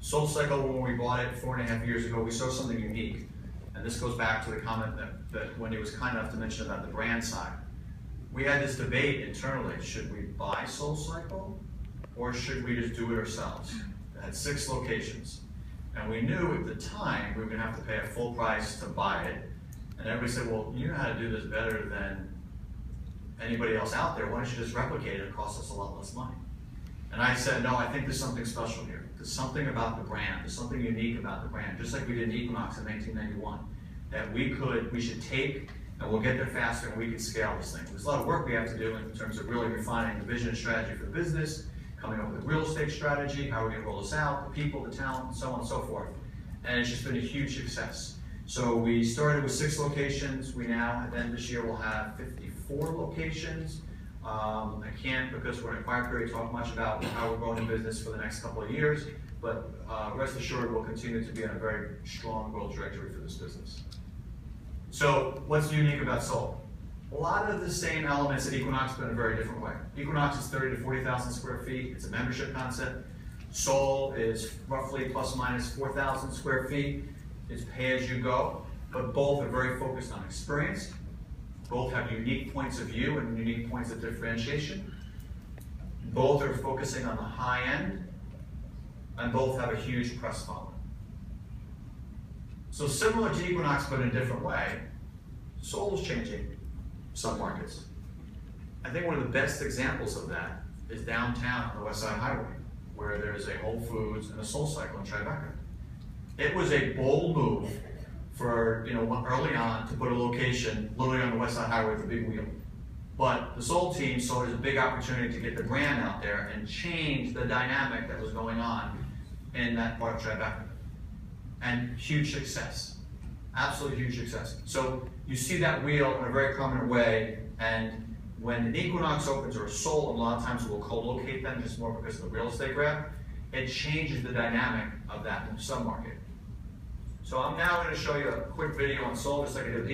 SoulCycle, when we bought it 4.5 years ago, we saw something unique. And this goes back to the comment that Wendy was kind enough to mention about the brand side. We had this debate internally, should we buy SoulCycle or should we just do it ourselves? It had 6 locations. And we knew at the time we were gonna have to pay a full price to buy it. And everybody said, well, you know how to do this better than anybody else out there, why don't you just replicate it? It costs us a lot less money. And I said, no, I think there's something special here. There's something about the brand, there's something unique about the brand, just like we did in Equinox in 1991, that we should take, and we'll get there faster, and we can scale this thing. There's a lot of work we have to do in terms of really refining the vision and strategy for the business, coming up with a real estate strategy, how we're gonna roll this out, the people, the talent, and so on and so forth. And it's just been a huge success. So we started with 6 locations. We now, at the end of this year, will have 54 locations. I can't, because we're in a quiet period, talk much about how we're growing the business for the next couple of years, but rest assured we'll continue to be on a very strong growth trajectory for this business. So what's unique about Soul? A lot of the same elements at Equinox, but in a very different way. Equinox is 30 to 40,000 square feet. It's a membership concept. Soul is roughly plus or minus 4,000 square feet. It's pay as you go, but both are very focused on experience. Both have unique points of view and unique points of differentiation. Both are focusing on the high end, and both have a huge press following. So similar to Equinox, but in a different way, Soul is changing some markets. I think one of the best examples of that is downtown on the West Side Highway, where there is a Whole Foods and a SoulCycle in Spevak. It was a bold move for, early on to put a location literally on the West Side Highway with a big wheel. But the Soul team saw it as a big opportunity to get the brand out there and change the dynamic that was going on in that part of Spevak. And huge success, absolutely huge success. So you see that wheel in a very prominent way, and when an Equinox opens or a Soul, a lot of times we'll co-locate them just more because of the real estate grab. It changes the dynamic of that sub-market. So I'm now going to show you a quick video on Soul, just like I did with